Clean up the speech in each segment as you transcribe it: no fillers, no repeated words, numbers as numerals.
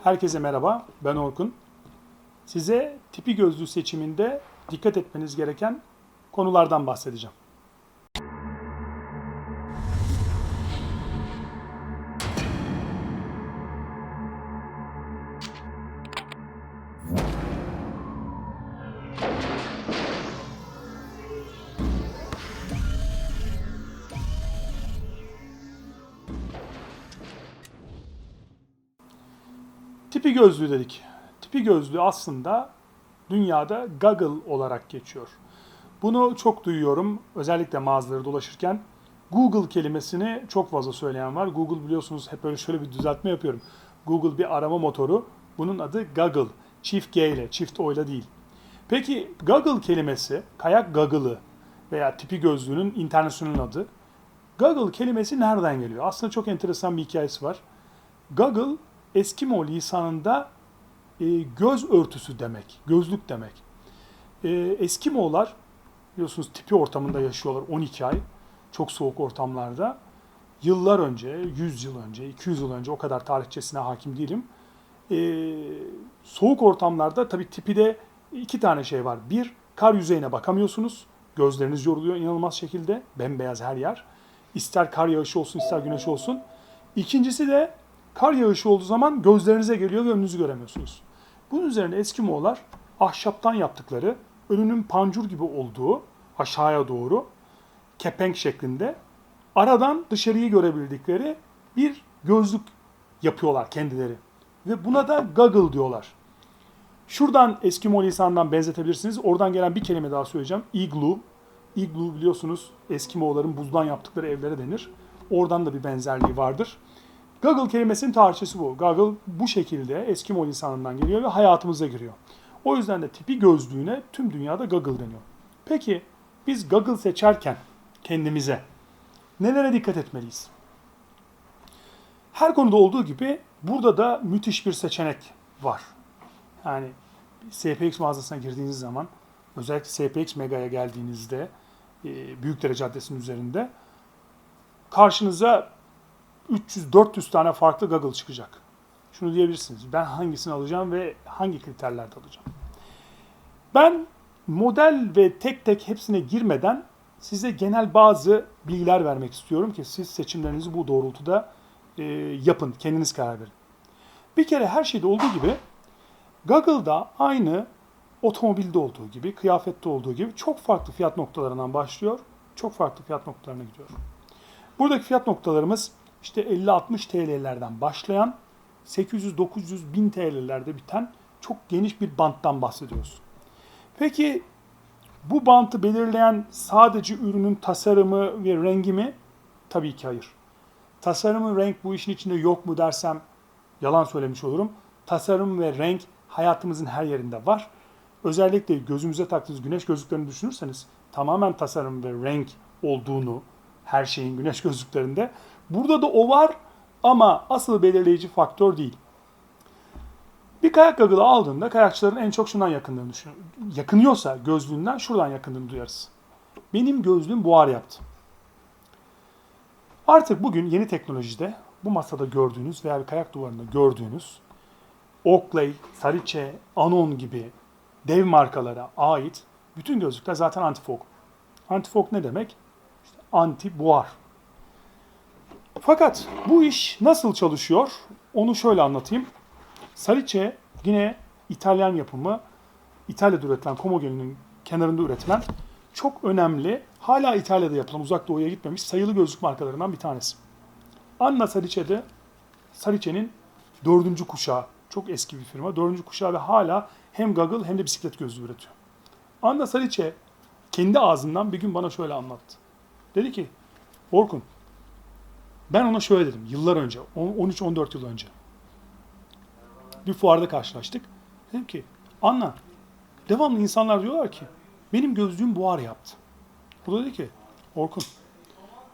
Herkese merhaba, ben Orkun. Size tipi gözlüğü seçiminde dikkat etmeniz gereken konulardan bahsedeceğim. Tipi gözlüğü dedik. Tipi gözlüğü aslında dünyada goggle olarak geçiyor. Bunu çok duyuyorum, özellikle mağazaları dolaşırken. Google kelimesini çok fazla söyleyen var. Google biliyorsunuz hep böyle şöyle bir düzeltme yapıyorum. Google bir arama motoru. Bunun adı Goggle. Çift G ile, çift O ile değil. Peki Goggle kelimesi, kayak goggle'ı veya tipi gözlüğünün internasyonel adı. Goggle kelimesi nereden geliyor? Aslında çok enteresan bir hikayesi var. Goggle, Eskimo lisanında göz örtüsü demek, gözlük demek. Eskimolar biliyorsunuz tipi ortamında yaşıyorlar 12 ay. Çok soğuk ortamlarda. Yıllar önce, 100 yıl önce, 200 yıl önce o kadar tarihçesine hakim değilim. Soğuk ortamlarda tabii tipide iki tane şey var. Bir, kar yüzeyine bakamıyorsunuz. Gözleriniz yoruluyor inanılmaz şekilde. Bembeyaz her yer. İster kar yağışı olsun ister güneş olsun. İkincisi de kar yağışı olduğu zaman gözlerinize geliyor ve önünüzü göremiyorsunuz. Bunun üzerine Eskimoğullar ahşaptan yaptıkları, önünün pancur gibi olduğu aşağıya doğru kepenk şeklinde aradan dışarıyı görebildikleri bir gözlük yapıyorlar kendileri. Ve buna da goggle diyorlar. Şuradan Eskimo lisanından benzetebilirsiniz. Oradan gelen bir kelime daha söyleyeceğim. Igloo. Igloo biliyorsunuz Eskimoğulların buzdan yaptıkları evlere denir. Oradan da bir benzerliği vardır. Goggle kelimesinin tarihçesi bu. Goggle bu şekilde Eskimo lisanından geliyor ve hayatımıza giriyor. O yüzden de tipi gözlüğüne tüm dünyada goggle deniyor. Peki biz goggle seçerken kendimize nelere dikkat etmeliyiz? Her konuda olduğu gibi burada da müthiş bir seçenek var. Yani SPX mağazasına girdiğiniz zaman, özellikle SPX Mega'ya geldiğinizde, Büyükdere Caddesi'nin üzerinde karşınıza 300-400 tane farklı goggle çıkacak. Şunu diyebilirsiniz, ben hangisini alacağım ve hangi kriterlerde alacağım? Ben model ve tek tek hepsine girmeden size genel bazı bilgiler vermek istiyorum ki siz seçimlerinizi bu doğrultuda yapın, kendiniz karar verin. Bir kere her şeyde olduğu gibi Goggle'da aynı otomobilde olduğu gibi, kıyafette olduğu gibi çok farklı fiyat noktalarından başlıyor, çok farklı fiyat noktalarına gidiyor. Buradaki fiyat noktalarımız işte 50-60 TL'lerden başlayan 800-900 bin TL'lerde biten çok geniş bir banttan bahsediyoruz. Peki bu bantı belirleyen sadece ürünün tasarımı ve rengi mi? Tabii ki hayır. Tasarım ve renk bu işin içinde yok mu dersem yalan söylemiş olurum. Tasarım ve renk hayatımızın her yerinde var. Özellikle gözümüze taktığınız güneş gözlüklerini düşünürseniz tamamen tasarım ve renk olduğunu her şeyin güneş gözlüklerinde. Burada da o var ama asıl belirleyici faktör değil. Bir kayak goggle'ı aldığında kayakçıların en çok şundan yakındığını düşünüyorum. Yakınıyorsa gözlüğünden şuradan yakındığını duyarız. Benim gözlüğüm buhar yaptı. Artık bugün yeni teknolojide bu masada gördüğünüz veya bir kayak duvarında gördüğünüz Oakley, Sarice, Anon gibi dev markalara ait bütün gözlükler zaten antifog. Antifog ne demek? İşte anti buhar. Fakat bu iş nasıl çalışıyor? Onu şöyle anlatayım. Sarice yine İtalyan yapımı, İtalya'da üretilen, Como Gölü'nün kenarında üretilen çok önemli, hala İtalya'da yapılan, uzak doğuya gitmemiş sayılı gözlük markalarından bir tanesi. Anna Sarice'de, Sarice'nin 4. kuşağı, çok eski bir firma, 4. kuşağı ve hala hem goggle hem de bisiklet gözlüğü üretiyor. Anna Sarice kendi ağzından bir gün bana şöyle anlattı. Dedi ki, Orkun, ben ona şöyle dedim yıllar önce, 13-14 yıl önce. Bir fuarda karşılaştık. Dedim ki, Anna, devamlı insanlar diyorlar ki, benim gözlüğüm buhar yaptı. Bu da dedi ki, Orkun,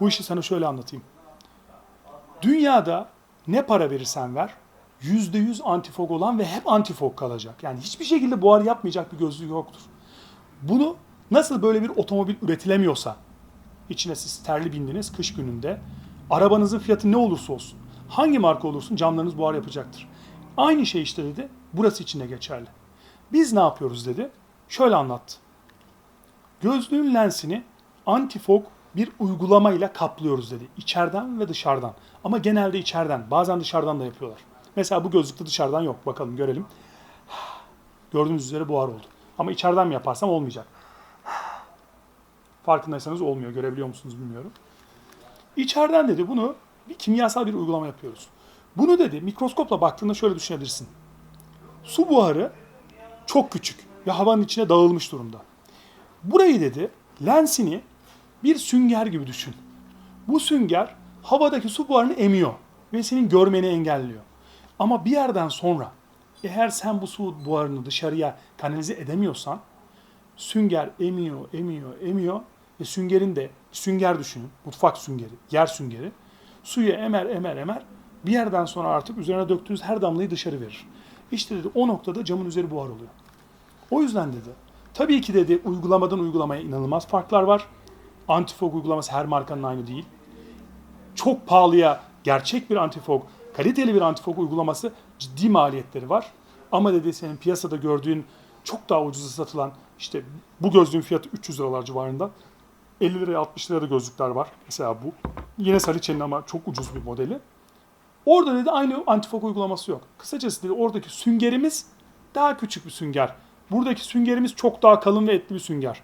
bu işi sana şöyle anlatayım. Dünyada ne para verirsen ver, %100 antifog olan ve hep antifog kalacak. Yani hiçbir şekilde buhar yapmayacak bir gözlük yoktur. Bunu Nasıl böyle bir otomobil üretilemiyorsa, içine siz terli bindiniz kış gününde, arabanızın fiyatı ne olursa olsun, hangi marka olursun camlarınız buhar yapacaktır. Aynı şey işte dedi, burası için de geçerli. Biz ne yapıyoruz dedi, şöyle anlattı. Gözlüğün lensini antifog bir uygulamayla kaplıyoruz dedi. İçeriden ve dışarıdan. Ama genelde içeriden, bazen dışarıdan da yapıyorlar. Mesela bu gözlükte dışarıdan yok. Bakalım görelim. Gördüğünüz üzere buhar oldu. Ama içeriden mi yaparsam olmayacak. Farkındaysanız olmuyor. Görebiliyor musunuz bilmiyorum. İçeriden dedi bunu kimyasal bir uygulama yapıyoruz. Bunu dedi mikroskopla baktığında şöyle düşünebilirsin. Su buharı çok küçük ve havanın içine dağılmış durumda. Burayı dedi lensini bir sünger gibi düşün. Bu sünger havadaki su buharını emiyor ve senin görmeni engelliyor. Ama bir yerden sonra eğer sen bu su buharını dışarıya kanalize edemiyorsan sünger emiyor ve süngerin de sünger düşünün. Mutfak süngeri, yer süngeri. Suyu emer bir yerden sonra artık üzerine döktüğünüz her damlayı dışarı verir. İşte dedi o noktada camın üzeri buhar oluyor. O yüzden dedi tabii ki dedi uygulamadan uygulamaya inanılmaz farklar var. Antifog uygulaması her markanın aynı değil. Çok pahalıya gerçek bir antifog, kaliteli bir antifog uygulaması ciddi maliyetleri var. Ama dedi senin piyasada gördüğün çok daha ucuza satılan işte bu gözlüğün fiyatı 300 liralar civarında. 50 liraya 60 liraya da gözlükler var. Mesela bu. Yine Salice'nin ama çok ucuz bir modeli. Orada dedi aynı antifog uygulaması yok. Kısacası dedi oradaki süngerimiz daha küçük bir sünger. Buradaki süngerimiz çok daha kalın ve etli bir sünger.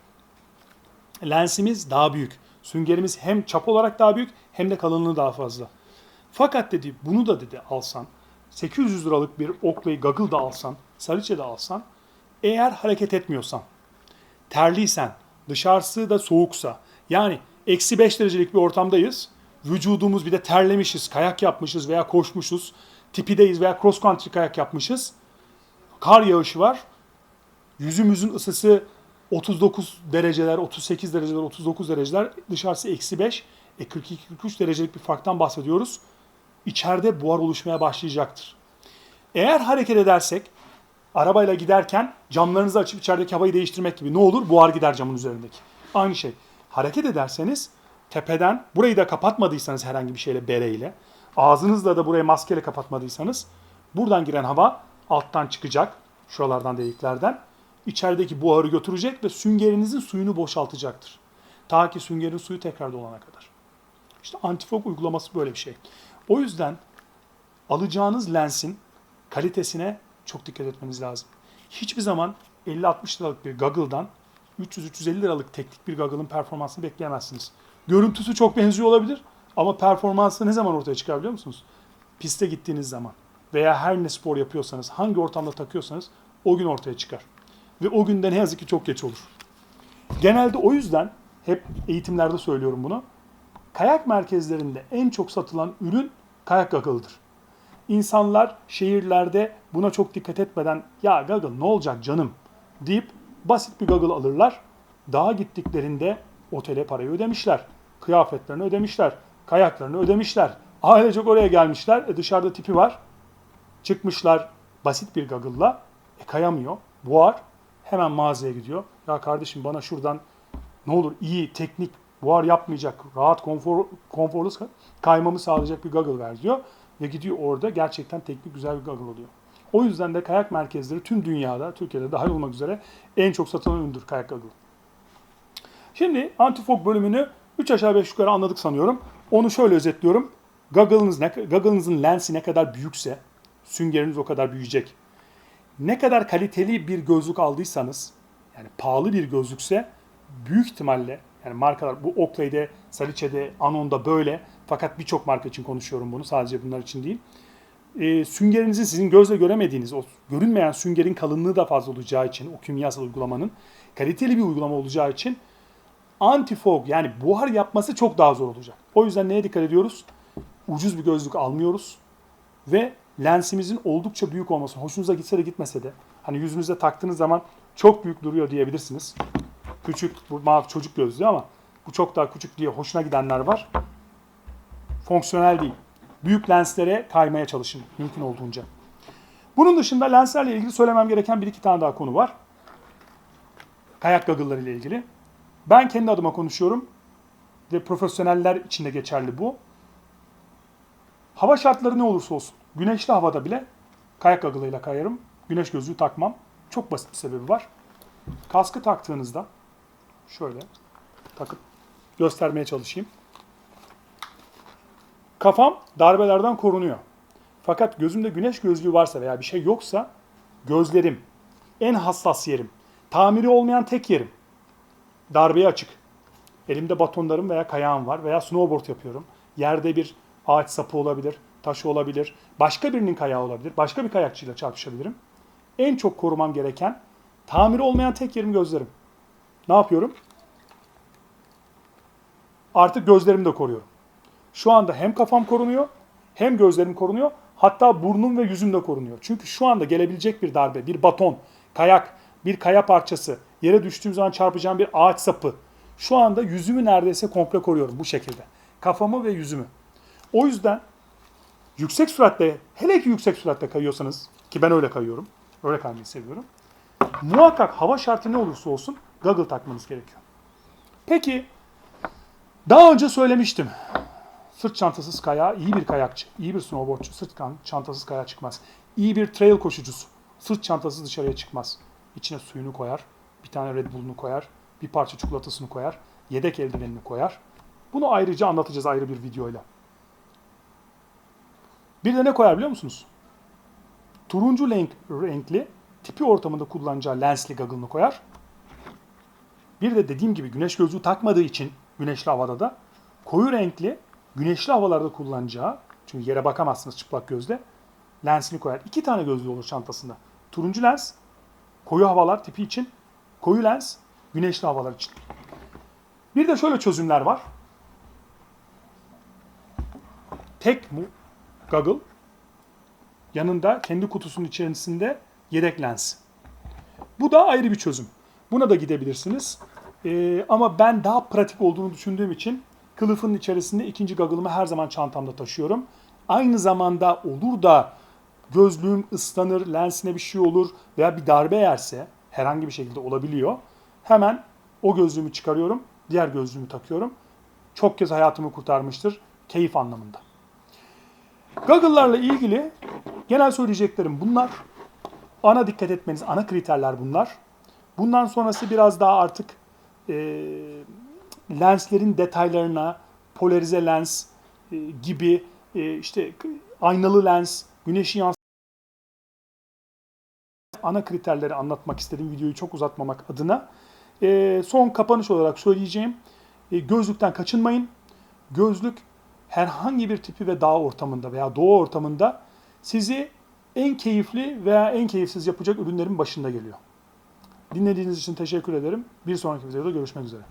Lensimiz daha büyük. Süngerimiz hem çap olarak daha büyük hem de kalınlığı daha fazla. Fakat dedi bunu da dedi alsan 800 liralık bir Oakley Goggle da alsan, Salice de alsan eğer hareket etmiyorsan, terliysen, dışarısı da soğuksa yani -5 derecelik bir ortamdayız. Vücudumuz bir de terlemişiz, kayak yapmışız veya koşmuşuz. Tipideyiz veya cross country kayak yapmışız. Kar yağışı var. Yüzümüzün ısısı 39 dereceler, 38 dereceler, 39 dereceler. Dışarısı -5. 42-43 derecelik bir farktan bahsediyoruz. İçeride buhar oluşmaya başlayacaktır. Eğer hareket edersek, arabayla giderken camlarınızı açıp içerideki havayı değiştirmek gibi ne olur? Buhar gider camın üzerindeki. Aynı şey. Hareket ederseniz tepeden, burayı da kapatmadıysanız herhangi bir şeyle, bereyle, ağzınızla da burayı maskeyle kapatmadıysanız, buradan giren hava alttan çıkacak, şuralardan deliklerden, içerideki buharı götürecek ve süngerinizin suyunu boşaltacaktır. Ta ki süngerin suyu tekrar dolana kadar. İşte antifog uygulaması böyle bir şey. O yüzden alacağınız lensin kalitesine çok dikkat etmeniz lazım. Hiçbir zaman 50-60 liralık bir goggle'dan 300-350 liralık teknik bir goggle'ın performansını bekleyemezsiniz. Görüntüsü çok benziyor olabilir ama performansı ne zaman ortaya çıkar biliyor musunuz? Piste gittiğiniz zaman veya her ne spor yapıyorsanız, hangi ortamda takıyorsanız o gün ortaya çıkar. Ve o günde ne yazık ki çok geç olur. Genelde o yüzden hep eğitimlerde söylüyorum bunu. Kayak merkezlerinde en çok satılan ürün kayak goggle'ıdır. İnsanlar şehirlerde buna çok dikkat etmeden ya goggle ne olacak canım deyip basit bir goggle alırlar. Dağa gittiklerinde otele parayı ödemişler. Kıyafetlerini ödemişler. Kayaklarını ödemişler. Ailecek oraya gelmişler. Dışarıda tipi var. Çıkmışlar basit bir goggle'la. Kayamıyor. Buhar. Hemen mağazaya gidiyor. Ya kardeşim bana şuradan ne olur iyi, teknik, buhar yapmayacak, rahat, konforlu kaymamı sağlayacak bir goggle ver diyor. Ve gidiyor orada gerçekten teknik güzel bir goggle oluyor. O yüzden de kayak merkezleri tüm dünyada, Türkiye'de dahil olmak üzere en çok satılan üründür kayak goggle. Şimdi antifog bölümünü 3 aşağı 5 yukarı anladık sanıyorum. Onu şöyle özetliyorum. Goggle'ınızın lensi ne kadar büyükse süngeriniz o kadar büyüyecek. Ne kadar kaliteli bir gözlük aldıysanız, yani pahalı bir gözlükse büyük ihtimalle yani markalar bu Oakley'de, Salice'de, Anon'da böyle fakat birçok marka için konuşuyorum bunu sadece bunlar için değil. Süngerinizin sizin gözle göremediğiniz o görünmeyen süngerin kalınlığı da fazla olacağı için o kimyasal uygulamanın kaliteli bir uygulama olacağı için antifog yani buhar yapması çok daha zor olacak. O yüzden neye dikkat ediyoruz? Ucuz bir gözlük almıyoruz ve lensimizin oldukça büyük olması, hoşunuza gitse de gitmese de hani yüzünüze taktığınız zaman çok büyük duruyor diyebilirsiniz. Küçük, bu mavi çocuk gözlüğü ama bu çok daha küçük diye hoşuna gidenler var. Fonksiyonel değil. Büyük lenslere kaymaya çalışın mümkün olduğunca. Bunun dışında lenslerle ilgili söylemem gereken bir iki tane daha konu var. Kayak goggle'ları ile ilgili. Ben kendi adıma konuşuyorum ve profesyoneller için de geçerli bu. Hava şartları ne olursa olsun, güneşli havada bile kayak goggle'ıyla kayarım. Güneş gözlüğü takmam. Çok basit bir sebebi var. Kaskı taktığınızda şöyle takıp göstermeye çalışayım. Kafam darbelerden korunuyor. Fakat gözümde güneş gözlüğü varsa veya bir şey yoksa gözlerim, en hassas yerim, tamiri olmayan tek yerim, darbeye açık. Elimde batonlarım veya kayağım var veya snowboard yapıyorum. Yerde bir ağaç sapı olabilir, taşı olabilir, başka birinin kayağı olabilir, başka bir kayakçıyla çarpışabilirim. En çok korumam gereken, tamiri olmayan tek yerim gözlerim. Ne yapıyorum? Artık gözlerimi de koruyorum. Şu anda hem kafam korunuyor, hem gözlerim korunuyor, hatta burnum ve yüzüm de korunuyor. Çünkü şu anda gelebilecek bir darbe, bir baton, kayak, bir kaya parçası, yere düştüğüm zaman çarpacağım bir ağaç sapı. Şu anda yüzümü neredeyse komple koruyorum bu şekilde. Kafamı ve yüzümü. O yüzden yüksek süratle, hele ki yüksek süratle kayıyorsanız, ki ben öyle kayıyorum, öyle kaymayı seviyorum. Muhakkak hava şartı ne olursa olsun goggle takmanız gerekiyor. Peki, daha önce söylemiştim. Sırt çantasız kayağa iyi bir kayakçı, iyi bir snowboardçu sırt çantasız kayağa çıkmaz. İyi bir trail koşucusu sırt çantasız dışarıya çıkmaz. İçine suyunu koyar, bir tane Red Bull'unu koyar, bir parça çikolatasını koyar, yedek eldivenini koyar. Bunu ayrıca anlatacağız ayrı bir videoyla. Bir de ne koyar biliyor musunuz? Turuncu renkli tipi ortamında kullanacağı lensli goggle'ını koyar. Bir de dediğim gibi güneş gözlüğü takmadığı için güneşli havada da koyu renkli güneşli havalarda kullanacağı, çünkü yere bakamazsınız çıplak gözle, lensini koyar. 2 tane gözlüğü olur çantasında. Turuncu lens koyu havalar tipi için, koyu lens güneşli havalar için. Bir de şöyle çözümler var. Tek goggle, yanında kendi kutusunun içerisinde yedek lens. Bu da ayrı bir çözüm. Buna da gidebilirsiniz. Ama ben daha pratik olduğunu düşündüğüm için kılıfın içerisinde ikinci goggle'ımı her zaman çantamda taşıyorum. Aynı zamanda olur da gözlüğüm ıslanır, lensine bir şey olur veya bir darbe yerse, herhangi bir şekilde olabiliyor. Hemen o gözlüğümü çıkarıyorum, diğer gözlüğümü takıyorum. Çok kez hayatımı kurtarmıştır, keyif anlamında. Goggle'larla ilgili genel söyleyeceklerim bunlar. Ana dikkat etmeniz, ana kriterler bunlar. Bundan sonrası biraz daha artık lenslerin detaylarına, polarize lens gibi işte aynalı lens, güneşi yansıtan ana kriterleri anlatmak istedim videoyu çok uzatmamak adına. Son kapanış olarak söyleyeceğim, gözlükten kaçınmayın. Gözlük herhangi bir tipi ve dağ ortamında veya doğu ortamında sizi en keyifli veya en keyifsiz yapacak ürünlerin başında geliyor. Dinlediğiniz için teşekkür ederim. Bir sonraki videoda görüşmek üzere.